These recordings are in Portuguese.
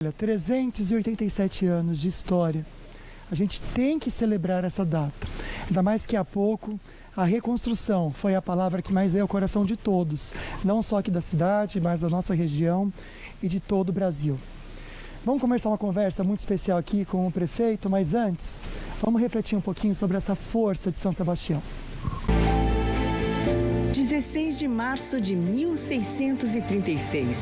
Olha, 387 anos de história. A gente tem que celebrar essa data. Ainda mais que há pouco a reconstrução foi a palavra que mais veio ao coração de todos. Não só aqui da cidade, mas da nossa região e de todo o Brasil. Vamos começar uma conversa muito especial aqui com o prefeito, mas antes, vamos refletir um pouquinho sobre essa força de São Sebastião. 16 de março de 1636.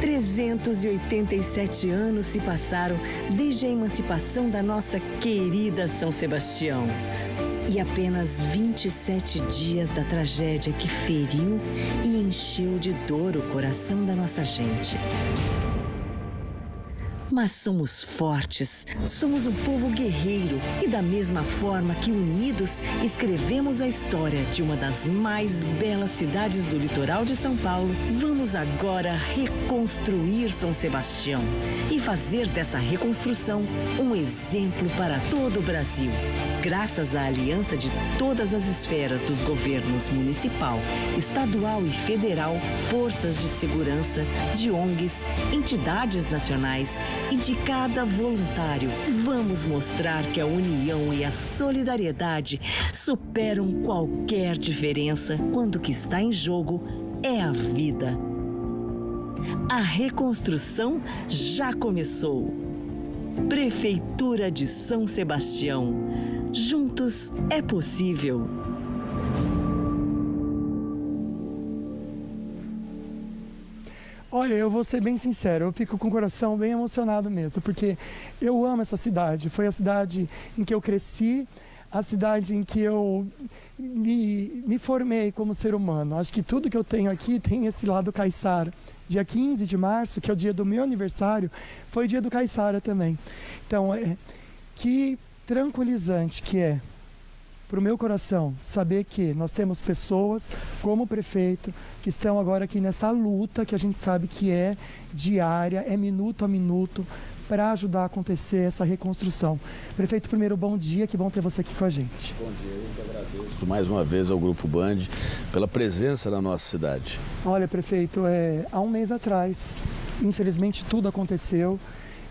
387 anos se passaram desde a emancipação da nossa querida São Sebastião. E apenas 27 dias da tragédia que feriu e encheu de dor o coração da nossa gente. Mas somos fortes, somos um povo guerreiro e da mesma forma que unidos escrevemos a história de uma das mais belas cidades do litoral de São Paulo, vamos agora reconstruir São Sebastião e fazer dessa reconstrução um exemplo para todo o Brasil. Graças à aliança de todas as esferas dos governos municipal, estadual e federal, forças de segurança, de ONGs, entidades nacionais e de cada voluntário, vamos mostrar que a união e a solidariedade superam qualquer diferença quando o que está em jogo é a vida. A reconstrução já começou. Prefeitura de São Sebastião. Juntos é possível. Olha, eu vou ser bem sincero, eu fico com o coração bem emocionado mesmo, porque eu amo essa cidade. Foi a cidade em que eu cresci, a cidade em que eu me formei como ser humano. Acho que tudo que eu tenho aqui tem esse lado caiçara. Dia 15 de março, que é o dia do meu aniversário, foi o dia do caiçara também. Então, que tranquilizante que é para o meu coração saber que nós temos pessoas como o prefeito que estão agora aqui nessa luta que a gente sabe que é diária, é minuto a minuto, para ajudar a acontecer essa reconstrução. Prefeito, primeiro, bom dia, que bom ter você aqui com a gente. Bom dia, eu que agradeço mais uma vez ao Grupo Band pela presença na nossa cidade. Olha, prefeito, há um mês atrás, infelizmente tudo aconteceu.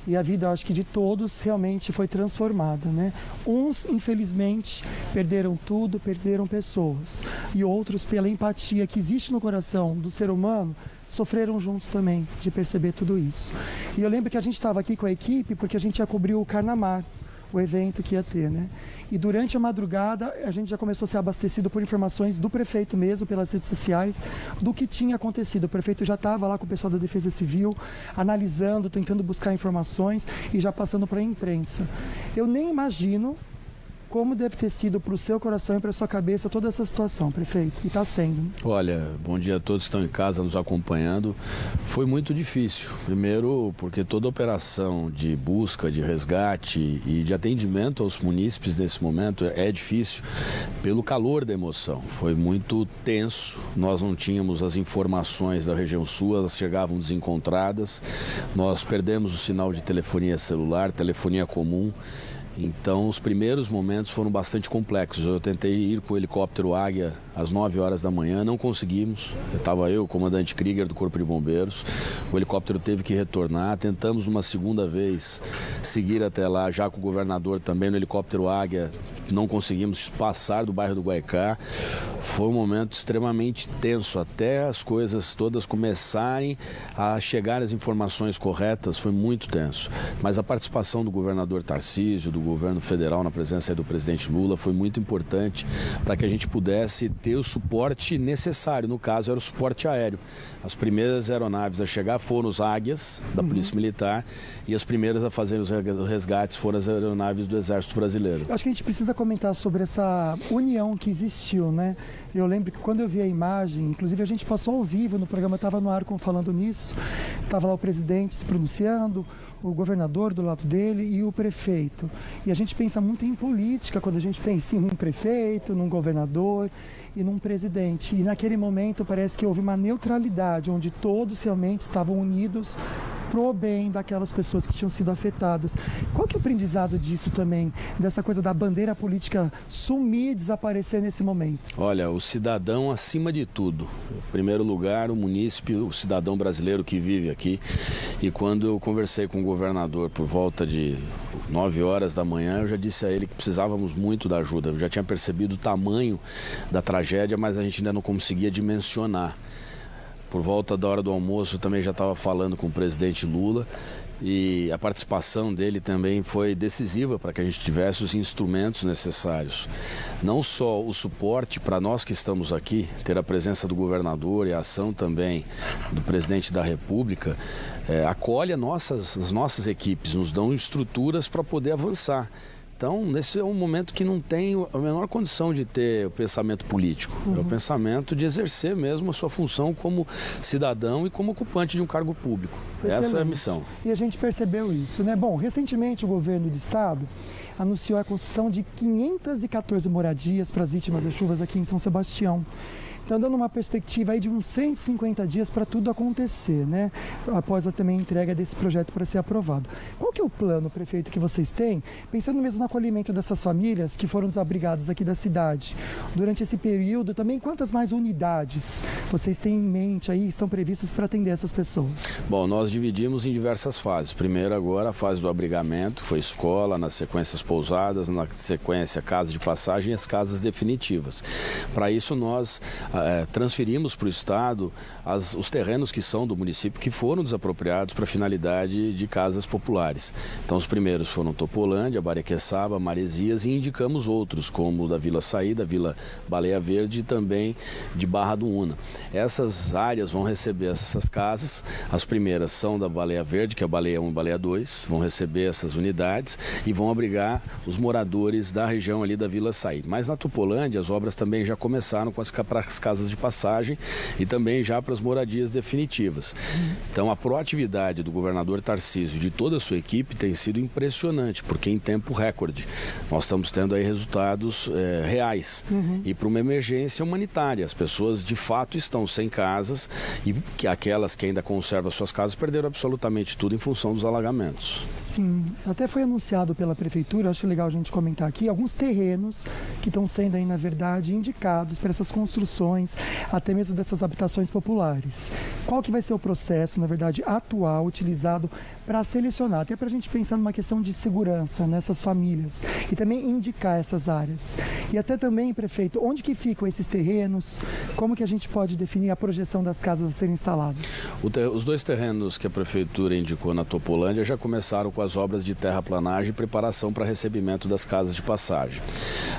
E a vida, acho que de todos, realmente foi transformada, né? Uns, infelizmente, perderam tudo, perderam pessoas. E outros, pela empatia que existe no coração do ser humano, sofreram juntos também de perceber tudo isso. E eu lembro que a gente estava aqui com a equipe porque a gente ia cobrir o Carnamar, o evento que ia ter, né? E durante a madrugada a gente já começou a ser abastecido por informações do prefeito mesmo, pelas redes sociais, do que tinha acontecido. O prefeito já estava lá com o pessoal da Defesa Civil, analisando, tentando buscar informações e já passando para a imprensa. Eu nem imagino como deve ter sido para o seu coração e para a sua cabeça toda essa situação, prefeito, e está sendo. Né? Olha, bom dia a todos que estão em casa nos acompanhando. Foi muito difícil. Primeiro, porque toda operação de busca, de resgate e de atendimento aos munícipes nesse momento é difícil pelo calor da emoção. Foi muito tenso. Nós não tínhamos as informações da região sul, elas chegavam desencontradas. Nós perdemos o sinal de telefonia celular, telefonia comum. Então, os primeiros momentos foram bastante complexos. Eu tentei ir com o helicóptero Águia às 9 horas da manhã, não conseguimos. Estava eu, o comandante Krieger do Corpo de Bombeiros. O helicóptero teve que retornar. Tentamos uma segunda vez seguir até lá, já com o governador também no helicóptero Águia. Não conseguimos passar do bairro do Guaicá. Foi um momento extremamente tenso, até as coisas todas começarem a chegar às informações corretas, foi muito tenso. Mas a participação do governador Tarcísio, do governo federal, na presença do presidente Lula, foi muito importante para que a gente pudesse ter o suporte necessário. No caso, era o suporte aéreo. As primeiras aeronaves a chegar foram os Águias, da Polícia Militar, e as primeiras a fazer os resgates foram as aeronaves do Exército Brasileiro. Eu acho que a gente precisa comentar sobre essa união que existiu, né? Eu lembro que quando eu vi a imagem, inclusive a gente passou ao vivo no programa, estava no ar falando nisso, estava lá o presidente se pronunciando, o governador do lado dele e o prefeito. E a gente pensa muito em política quando a gente pensa em um prefeito, num governador e num presidente. E naquele momento parece que houve uma neutralidade, onde todos realmente estavam unidos pro bem daquelas pessoas que tinham sido afetadas. Qual que é o aprendizado disso também, dessa coisa da bandeira política sumir, desaparecer nesse momento? Olha, o cidadão acima de tudo. Em primeiro lugar, o munícipe, o cidadão brasileiro que vive aqui. E quando eu conversei com o governador por volta de 9 horas da manhã, eu já disse a ele que precisávamos muito da ajuda. Eu já tinha percebido o tamanho da tragédia, mas a gente ainda não conseguia dimensionar. Por volta da hora do almoço, eu também já estava falando com o presidente Lula e a participação dele também foi decisiva para que a gente tivesse os instrumentos necessários. Não só o suporte para nós que estamos aqui, ter a presença do governador e a ação também do presidente da República, acolhe as nossas equipes, nos dão estruturas para poder avançar. Então, nesse é um momento que não tem a menor condição de ter o pensamento político. É o pensamento de exercer mesmo a sua função como cidadão e como ocupante de um cargo público. Excelente. Essa é a missão. E a gente percebeu isso, né? Bom, recentemente o governo do estado anunciou a construção de 514 moradias para as vítimas das chuvas aqui em São Sebastião. Então, dando uma perspectiva aí de uns 150 dias para tudo acontecer, né? Após também a entrega desse projeto para ser aprovado. Qual que é o plano, prefeito, que vocês têm, pensando mesmo no acolhimento dessas famílias que foram desabrigadas aqui da cidade? Durante esse período, também quantas mais unidades vocês têm em mente aí, estão previstas para atender essas pessoas? Bom, nós dividimos em diversas fases. Primeiro agora a fase do abrigamento, foi escola, na sequência as pousadas, na sequência casa de passagem e as casas definitivas. Para isso nós transferimos para o Estado os terrenos que são do município que foram desapropriados para finalidade de casas populares. Então os primeiros foram Topolândia, Bariqueçaba, Maresias e indicamos outros, como da Vila Saída, Vila Baleia Verde e também de Barra do Una. Essas áreas vão receber essas casas, as primeiras são da Baleia Verde, que é a Baleia 1 e Baleia 2, vão receber essas unidades e vão abrigar os moradores da região ali da Vila Saída. Mas na Topolândia as obras também já começaram com as casas de passagem e também já para as moradias definitivas. Então a proatividade do governador Tarcísio e de toda a sua equipe tem sido impressionante, porque em tempo recorde nós estamos tendo aí resultados reais e para uma emergência humanitária. As pessoas de fato estão sem casas e que aquelas que ainda conservam suas casas perderam absolutamente tudo em função dos alagamentos. Sim, até foi anunciado pela prefeitura, acho legal a gente comentar aqui, alguns terrenos que estão sendo aí, na verdade, indicados para essas construções, até mesmo dessas habitações populares. Qual que vai ser o processo, na verdade, atual, utilizado para selecionar, até para a gente pensar numa questão de segurança nessas famílias e também indicar essas áreas. E até também, prefeito, onde que ficam esses terrenos, como que a gente pode definir a projeção das casas a serem instaladas? Os dois terrenos que a prefeitura indicou na Topolândia já começaram com as obras de terraplanagem e preparação para recebimento das casas de passagem.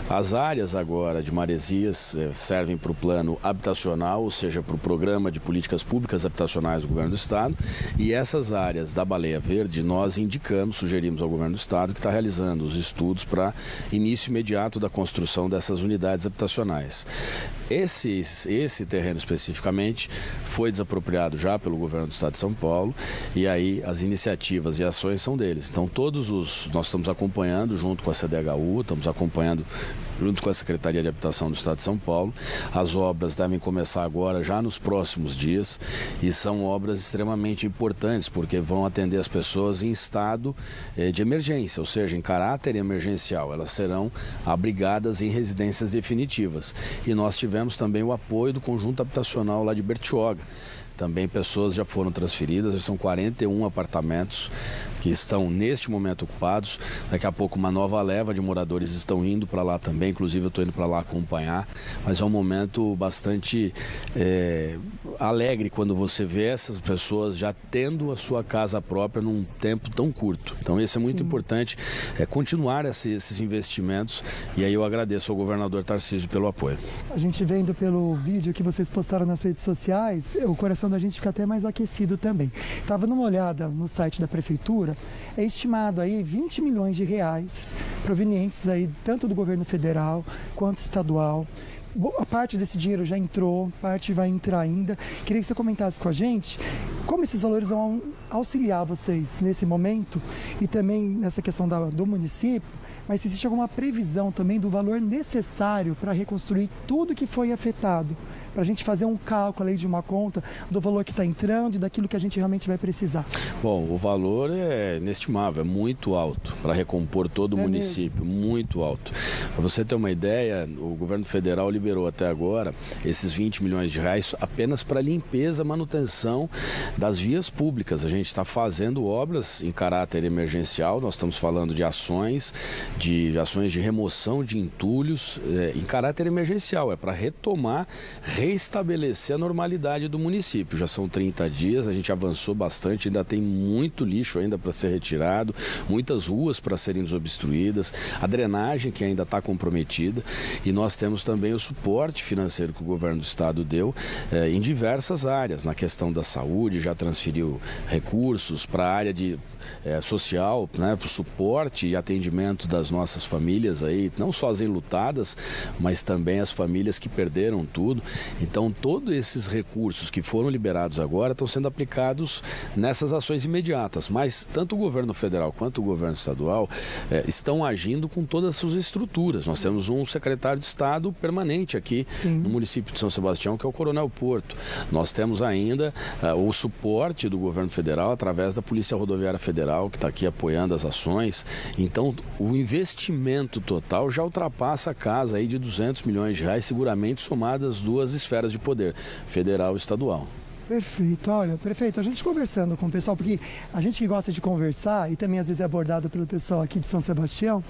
As áreas agora de Maresias servem para o plano habitacional, ou seja, para o programa de políticas públicas habitacionais do governo do estado, e essas áreas da Baleia Verde nós indicamos, sugerimos ao governo do estado que está realizando os estudos para início imediato da construção dessas unidades habitacionais. Esse terreno especificamente foi desapropriado já pelo governo do estado de São Paulo e aí as iniciativas e ações são deles. Então nós estamos acompanhando junto com a CDHU, estamos acompanhando junto com a Secretaria de Habitação do Estado de São Paulo. As obras devem começar agora, já nos próximos dias, e são obras extremamente importantes, porque vão atender as pessoas em estado de emergência, ou seja, em caráter emergencial. Elas serão abrigadas em residências definitivas. E nós tivemos também o apoio do conjunto habitacional lá de Bertioga. Também pessoas já foram transferidas, são 41 apartamentos que estão neste momento ocupados. Daqui a pouco uma nova leva de moradores estão indo para lá também, inclusive eu estou indo para lá acompanhar. Mas é um momento bastante alegre quando você vê essas pessoas já tendo a sua casa própria num tempo tão curto. Então isso é muito importante, continuar esses investimentos, e aí eu agradeço ao governador Tarcísio pelo apoio. A gente vendo pelo vídeo que vocês postaram nas redes sociais, o coração da gente fica até mais aquecido também. Estava dando uma olhada no site da prefeitura, é estimado aí 20 milhões de reais provenientes aí tanto do governo federal quanto estadual. A parte desse dinheiro já entrou, parte vai entrar ainda. Queria que você comentasse com a gente como esses valores vão auxiliar vocês nesse momento e também nessa questão do município, mas se existe alguma previsão também do valor necessário para reconstruir tudo que foi afetado para a gente fazer um cálculo aí de uma conta do valor que está entrando e daquilo que a gente realmente vai precisar? Bom, o valor é inestimável, é muito alto para recompor todo o município, muito alto. Para você ter uma ideia, o governo federal liberou até agora esses 20 milhões de reais apenas para limpeza, manutenção das vias públicas. A gente está fazendo obras em caráter emergencial, nós estamos falando de ações de remoção de entulhos em caráter emergencial, é para retomar, restabelecer a normalidade do município. Já são 30 dias, a gente avançou bastante, ainda tem muito lixo ainda para ser retirado, muitas ruas para serem desobstruídas, a drenagem que ainda está comprometida, e nós temos também o suporte financeiro que o governo do estado deu em diversas áreas. Na questão da saúde, já transferiu recursos para a área social, né, para o suporte e atendimento das nossas famílias aí, não só as enlutadas, mas também as famílias que perderam tudo. Então, todos esses recursos que foram liberados agora estão sendo aplicados nessas ações imediatas, mas tanto o governo federal quanto o governo estadual estão agindo com todas as suas estruturas. Nós temos um secretário de Estado permanente aqui no município de São Sebastião, que é o Coronel Porto. Nós temos ainda o suporte do governo federal através da Polícia Rodoviária Federal, que está aqui apoiando as ações. Então, o investimento total já ultrapassa a casa aí de 200 milhões de reais, seguramente somadas as duas esferas de poder, federal e estadual. Perfeito, olha, prefeito, a gente conversando com o pessoal, porque a gente que gosta de conversar e também às vezes é abordado pelo pessoal aqui de São Sebastião,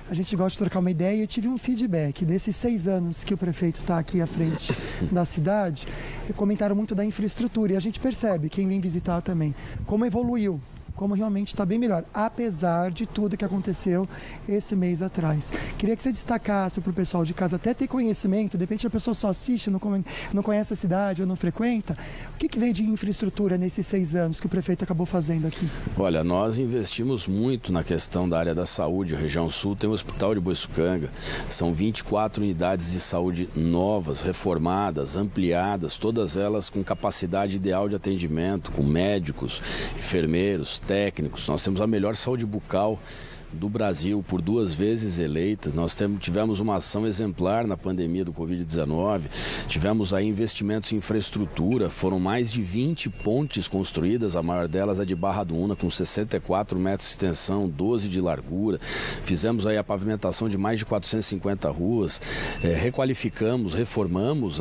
a gente gosta de trocar uma ideia e eu tive um feedback desses 6 anos que o prefeito está aqui à frente da cidade, comentaram muito da infraestrutura e a gente percebe, quem vem visitar também, como evoluiu, como realmente está bem melhor, apesar de tudo que aconteceu esse mês atrás. Queria que você destacasse para o pessoal de casa até ter conhecimento, de repente a pessoa só assiste, não conhece a cidade ou não frequenta. O que veio de infraestrutura nesses 6 anos que o prefeito acabou fazendo aqui? Olha, nós investimos muito na questão da área da saúde. A região sul tem o Hospital de Boiçucanga, são 24 unidades de saúde novas, reformadas, ampliadas, todas elas com capacidade ideal de atendimento, com médicos, enfermeiros, técnicos. Nós temos a melhor saúde bucal do Brasil, por 2 vezes eleita. Nós tivemos uma ação exemplar na pandemia do Covid-19, tivemos aí investimentos em infraestrutura, foram mais de 20 pontes construídas, a maior delas é de Barra do Una, com 64 metros de extensão, 12 de largura. Fizemos aí a pavimentação de mais de 450 ruas, requalificamos, reformamos,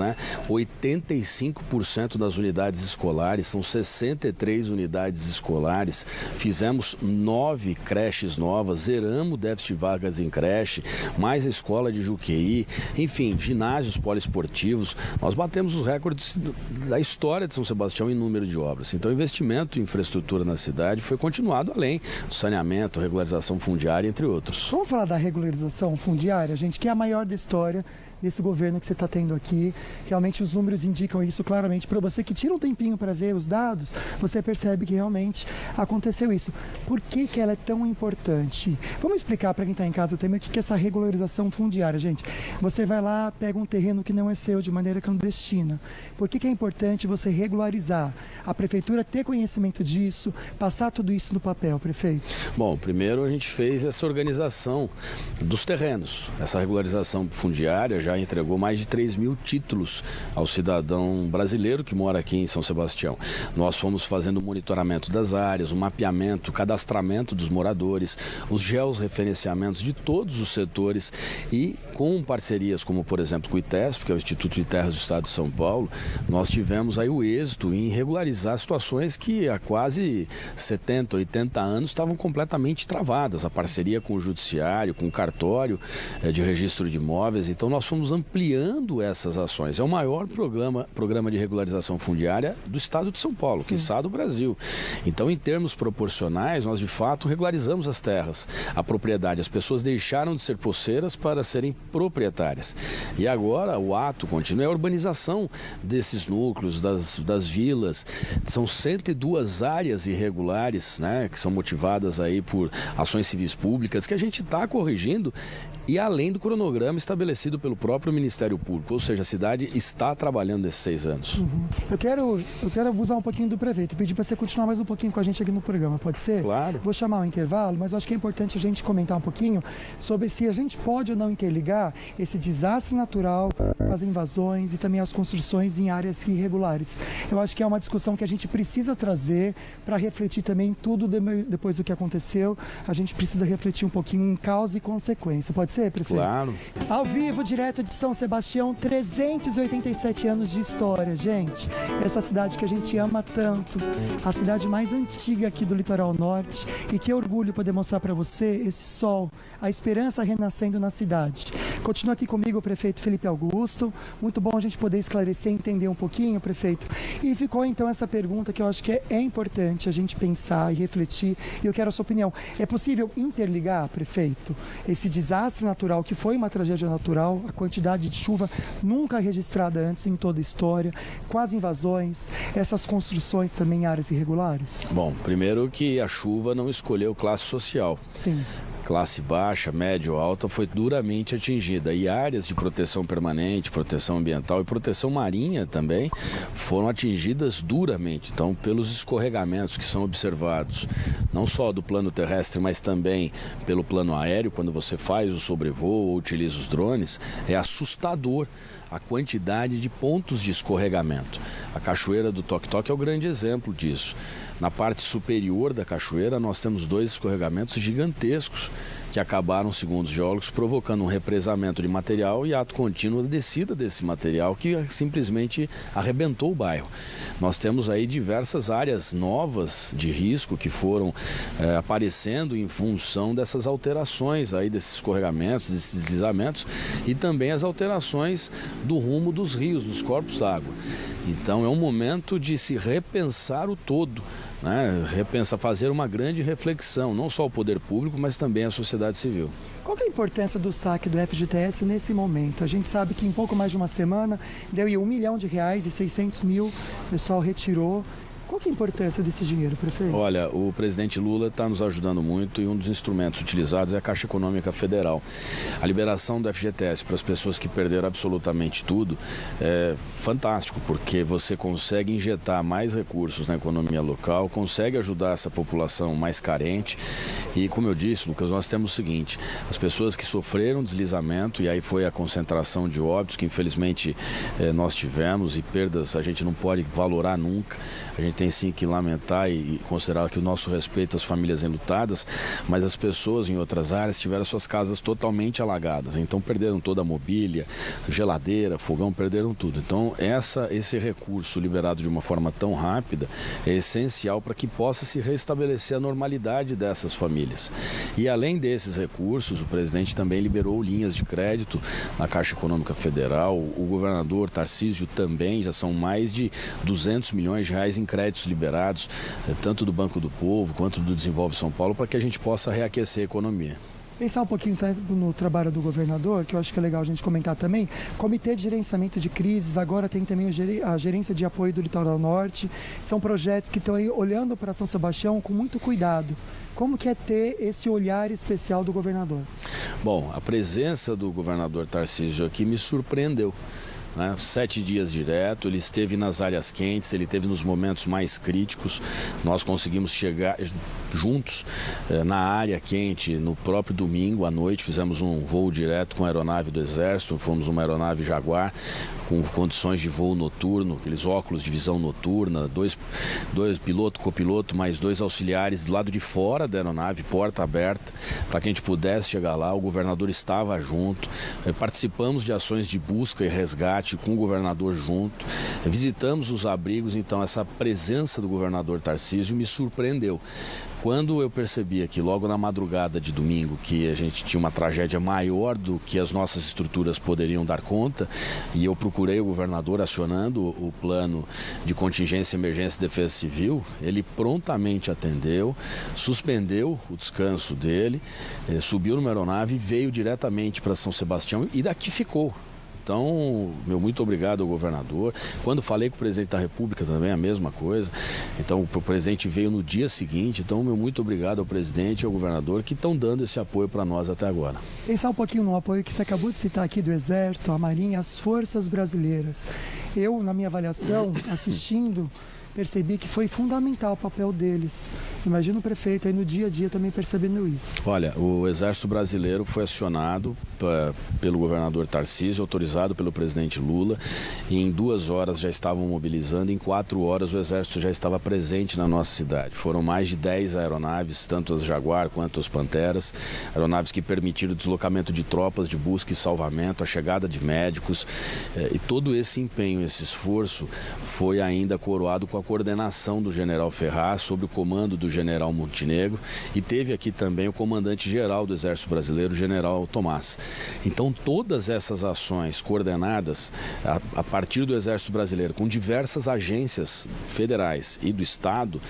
85% das unidades escolares, são 63 unidades escolares, fizemos 9 creches novas, zeramos o déficit de vagas em creche, mais a escola de Juqueí, enfim, ginásios poliesportivos. Nós batemos os recordes da história de São Sebastião em número de obras. Então, o investimento em infraestrutura na cidade foi continuado, além do saneamento, regularização fundiária, entre outros. Vamos falar da regularização fundiária, gente, que é a maior da história desse governo que você está tendo aqui. Realmente os números indicam isso claramente. Para você que tira um tempinho para ver os dados, você percebe que realmente aconteceu isso. Por que ela é tão importante? Vamos explicar para quem está em casa também o que é essa regularização fundiária, gente. Você vai lá, pega um terreno que não é seu de maneira clandestina. Por que é importante você regularizar? A prefeitura ter conhecimento disso, passar tudo isso no papel, prefeito? Bom, primeiro a gente fez essa organização dos terrenos. Essa regularização fundiária já entregou mais de 3 mil títulos ao cidadão brasileiro que mora aqui em São Sebastião. Nós fomos fazendo o monitoramento das áreas, o mapeamento, o cadastramento dos moradores, os georreferenciamentos de todos os setores e com parcerias como, por exemplo, com o ITESP, que é o Instituto de Terras do Estado de São Paulo, nós tivemos aí o êxito em regularizar situações que há quase 70, 80 anos estavam completamente travadas. A parceria com o Judiciário, com o cartório de registro de imóveis. Então, nós fomos ampliando essas ações. É o maior programa de regularização fundiária do estado de São Paulo, quiçá do Brasil. Então, em termos proporcionais, nós de fato regularizamos as terras, a propriedade. As pessoas deixaram de ser posseiras para serem proprietárias. E agora o ato contínuo é a urbanização desses núcleos, das vilas. São 102 áreas irregulares, que são motivadas aí por ações civis públicas, que a gente está corrigindo e além do cronograma estabelecido pelo próprio Ministério Público, ou seja, a cidade está trabalhando nesses 6 anos. Eu quero abusar um pouquinho do prefeito, pedir para você continuar mais um pouquinho com a gente aqui no programa, pode ser? Claro. Vou chamar o intervalo, mas eu acho que é importante a gente comentar um pouquinho sobre se a gente pode ou não interligar esse desastre natural com as invasões e também as construções em áreas irregulares. Eu acho que é uma discussão que a gente precisa trazer para refletir também tudo depois do que aconteceu. A gente precisa refletir um pouquinho em causa e consequência. Pode ser, prefeito? Claro. Ao vivo, direto de São Sebastião, 387 anos de história, gente. Essa cidade que a gente ama tanto, a cidade mais antiga aqui do Litoral Norte, e que orgulho poder mostrar para você esse sol, a esperança renascendo na cidade. Continua aqui comigo o prefeito Felipe Augusto. Muito bom a gente poder esclarecer e entender um pouquinho, prefeito. E ficou então essa pergunta que eu acho que é importante a gente pensar e refletir, e eu quero a sua opinião. É possível interligar, prefeito, esse desastre natural, que foi uma tragédia natural, a quantidade de chuva nunca registrada antes em toda a história, com as invasões, essas construções também em áreas irregulares? Bom, primeiro que a chuva não escolheu classe social. Sim. Classe baixa, média ou alta foi duramente atingida, e áreas de proteção permanente, proteção ambiental e proteção marinha também foram atingidas duramente. Então, pelos escorregamentos que são observados, não só do plano terrestre, mas também pelo plano aéreo, quando você faz o sobrevoo ou utiliza os drones, é assustador a quantidade de pontos de escorregamento. A cachoeira do Toque-Toque é o grande exemplo disso. Na parte superior da cachoeira, nós temos 2 escorregamentos gigantescos que acabaram, segundo os geólogos, provocando um represamento de material e ato contínuo de descida desse material que simplesmente arrebentou o bairro. Nós temos aí diversas áreas novas de risco que foram aparecendo em função dessas alterações aí, desses escorregamentos, desses deslizamentos, e também as alterações do rumo dos rios, dos corpos d'água. Então é um momento de se repensar o todo, né? Repensar, fazer uma grande reflexão, não só o poder público, mas também a sociedade civil. Qual que é a importância do saque do FGTS nesse momento? A gente sabe que em pouco mais de uma semana deu R$1 milhão e 600 mil, o pessoal retirou. Qual que é a importância desse dinheiro, prefeito? Olha, o presidente Lula está nos ajudando muito, e um dos instrumentos utilizados é a Caixa Econômica Federal. A liberação do FGTS para as pessoas que perderam absolutamente tudo é fantástico, porque você consegue injetar mais recursos na economia local, consegue ajudar essa população mais carente. E como eu disse, Lucas, nós temos o seguinte: as pessoas que sofreram deslizamento, e aí foi a concentração de óbitos que infelizmente nós tivemos, e perdas a gente não pode valorar nunca. A gente tem sim que lamentar e considerar que o nosso respeito às famílias enlutadas, mas as pessoas em outras áreas tiveram suas casas totalmente alagadas, então perderam toda a mobília, geladeira, fogão, perderam tudo. Então esse recurso liberado de uma forma tão rápida é essencial para que possa se restabelecer a normalidade dessas famílias. E além desses recursos, o presidente também liberou linhas de crédito na Caixa Econômica Federal, o governador Tarcísio também, já são mais de R$200 milhões em créditos liberados, tanto do Banco do Povo quanto do Desenvolve São Paulo, para que a gente possa reaquecer a economia. Pensar um pouquinho no trabalho do governador, que eu acho que é legal a gente comentar também. Comitê de Gerenciamento de Crises, agora tem também a Gerência de Apoio do Litoral Norte. São projetos que estão aí olhando para São Sebastião com muito cuidado. Como que é ter esse olhar especial do governador? Bom, a presença do governador Tarcísio aqui me surpreendeu. 7 dias direto, ele esteve nas áreas quentes, ele esteve nos momentos mais críticos. Nós conseguimos chegar juntos na área quente no próprio domingo à noite. Fizemos um voo direto com a aeronave do Exército, fomos uma aeronave Jaguar com condições de voo noturno, aqueles óculos de visão noturna, dois piloto, copiloto, mais 2 auxiliares do lado de fora da aeronave, porta aberta, para que a gente pudesse chegar lá. O governador estava junto, participamos de ações de busca e resgate com o governador junto, visitamos os abrigos. Então essa presença do governador Tarcísio me surpreendeu. Quando eu percebi aqui, logo na madrugada de domingo, que a gente tinha uma tragédia maior do que as nossas estruturas poderiam dar conta, e eu procurei o governador acionando o plano de contingência, emergência e defesa civil, ele prontamente atendeu, suspendeu o descanso dele, subiu numa aeronave e veio diretamente para São Sebastião, e daqui ficou. Então, meu muito obrigado ao governador. Quando falei com o presidente da República também, a mesma coisa. Então, o presidente veio no dia seguinte. Então, meu muito obrigado ao presidente e ao governador que estão dando esse apoio para nós até agora. Pensar um pouquinho no apoio que você acabou de citar aqui do Exército, a Marinha, as forças brasileiras. Eu, na minha avaliação, assistindo, percebi que foi fundamental o papel deles. Imagina o prefeito aí no dia a dia também percebendo isso. Olha, o Exército Brasileiro foi acionado pelo governador Tarcísio, autorizado pelo presidente Lula, e em 2 horas já estavam mobilizando, em 4 horas o Exército já estava presente na nossa cidade. Foram mais de 10 aeronaves, tanto as Jaguar quanto as Panteras, aeronaves que permitiram o deslocamento de tropas de busca e salvamento, a chegada de médicos, e todo esse empenho, esse esforço foi ainda coroado com a coordenação do general Ferraz, sob o comando do general Montenegro, e teve aqui também o comandante-geral do Exército Brasileiro, o general Tomás. Então, todas essas ações coordenadas a partir do Exército Brasileiro, com diversas agências federais e do Estado,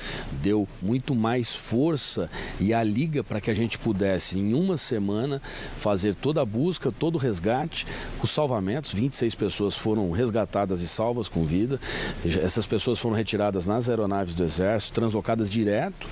deu muito mais força e a liga para que a gente pudesse, em uma semana, fazer toda a busca, todo o resgate, os salvamentos. 26 pessoas foram resgatadas e salvas com vida. Essas pessoas foram retiradas nas aeronaves do Exército, translocadas direto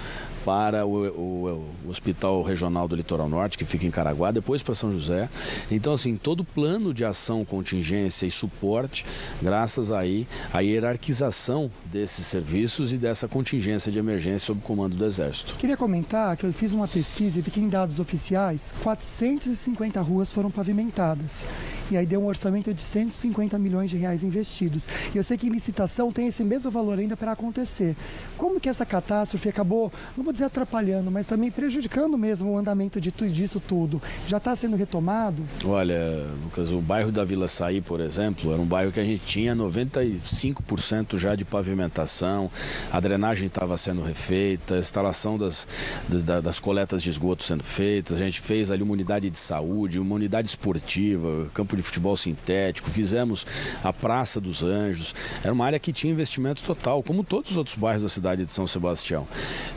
para o Hospital Regional do Litoral Norte, que fica em Caraguá, depois para São José. Então, assim, todo o plano de ação, contingência e suporte, graças aí à hierarquização desses serviços e dessa contingência de emergência sob o comando do Exército. Queria comentar que eu fiz uma pesquisa e vi que em dados oficiais, 450 ruas foram pavimentadas. E aí deu um orçamento de 150 milhões de reais investidos. E eu sei que em licitação tem esse mesmo valor ainda para acontecer. Como que essa catástrofe acabou, não vou dizer atrapalhando, mas também prejudicando mesmo o andamento disso tudo? Já está sendo retomado? Olha, Lucas, o bairro da Vila Saí, por exemplo, era um bairro que a gente tinha 95% já de pavimentação, a drenagem estava sendo refeita, a instalação das coletas de esgoto sendo feitas, a gente fez ali uma unidade de saúde, uma unidade esportiva, campo de futebol sintético, fizemos a Praça dos Anjos, era uma área que tinha investimento total, como todos os outros bairros da cidade de São Sebastião.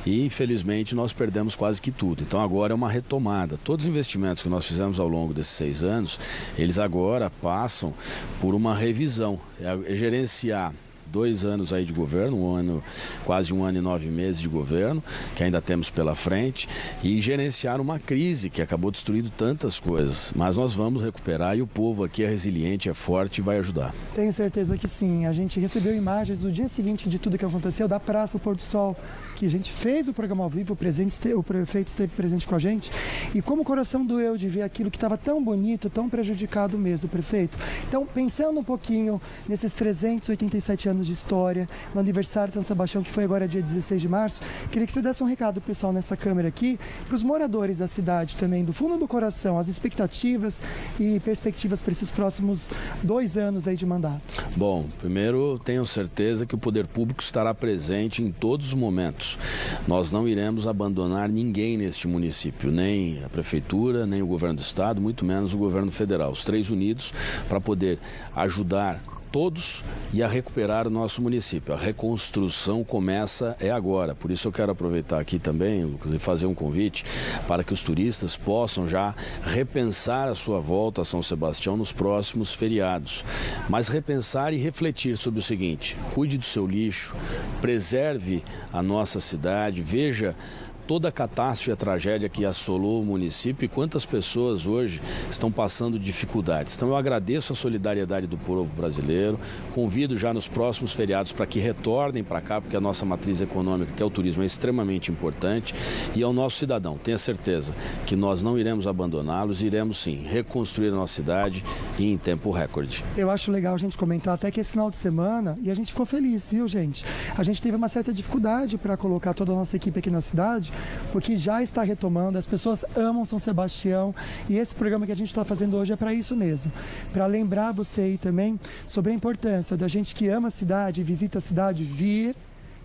E, infelizmente, nós perdemos quase que tudo. Então, agora é uma retomada. Todos os investimentos que nós fizemos ao longo desses 6 anos, eles agora passam por uma revisão. É gerenciar 2 anos aí de governo, quase 1 ano e 9 meses de governo, que ainda temos pela frente, e gerenciar uma crise que acabou destruindo tantas coisas. Mas nós vamos recuperar e o povo aqui é resiliente, é forte e vai ajudar. Tenho certeza que sim. A gente recebeu imagens no dia seguinte de tudo que aconteceu, da Praça do Pôr do Sol, que a gente fez o programa ao vivo, o prefeito esteve presente com a gente, e como o coração doeu de ver aquilo que estava tão bonito, tão prejudicado mesmo, prefeito. Então, pensando um pouquinho nesses 387 anos de história, no aniversário de São Sebastião, que foi agora dia 16 de março, queria que você desse um recado, pessoal, nessa câmera aqui, para os moradores da cidade também, do fundo do coração, as expectativas e perspectivas para esses próximos 2 anos aí de mandato. Bom, primeiro, tenho certeza que o poder público estará presente em todos os momentos. Nós não iremos abandonar ninguém neste município, nem a prefeitura, nem o governo do estado, muito menos o governo federal. Os 3 unidos para poder ajudar todos e a recuperar o nosso município. A reconstrução começa agora. Por isso eu quero aproveitar aqui também, Lucas, e fazer um convite para que os turistas possam já repensar a sua volta a São Sebastião nos próximos feriados. Mas repensar e refletir sobre o seguinte: cuide do seu lixo, preserve a nossa cidade, veja toda a catástrofe e a tragédia que assolou o município e quantas pessoas hoje estão passando dificuldades. Então eu agradeço a solidariedade do povo brasileiro, convido já nos próximos feriados para que retornem para cá, porque a nossa matriz econômica, que é o turismo, é extremamente importante, e ao nosso cidadão, tenha certeza que nós não iremos abandoná-los, iremos sim reconstruir a nossa cidade e em tempo recorde. Eu acho legal a gente comentar até que esse final de semana, e a gente ficou feliz, viu, gente? A gente teve uma certa dificuldade para colocar toda a nossa equipe aqui na cidade, porque já está retomando, as pessoas amam São Sebastião e esse programa que a gente está fazendo hoje é para isso mesmo, para lembrar você aí também sobre a importância da gente que ama a cidade, visita a cidade, vir,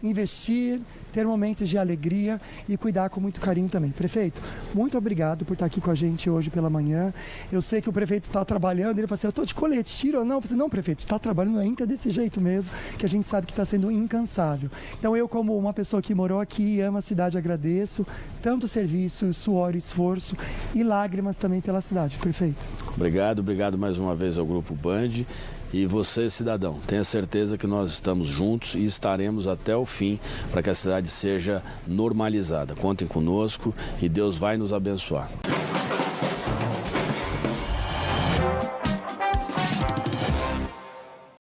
investir, ter momentos de alegria e cuidar com muito carinho também. Prefeito, muito obrigado por estar aqui com a gente hoje pela manhã. Eu sei que o prefeito está trabalhando, ele falou assim, eu estou de colete, tira ou não? Eu falei, não, prefeito, está trabalhando ainda desse jeito mesmo, que a gente sabe que está sendo incansável. Então eu, como uma pessoa que morou aqui e ama a cidade, agradeço tanto o serviço, suor, esforço e lágrimas também pela cidade, prefeito. Obrigado mais uma vez ao Grupo Band. E você, cidadão, tenha certeza que nós estamos juntos e estaremos até o fim para que a cidade seja normalizada. Contem conosco e Deus vai nos abençoar.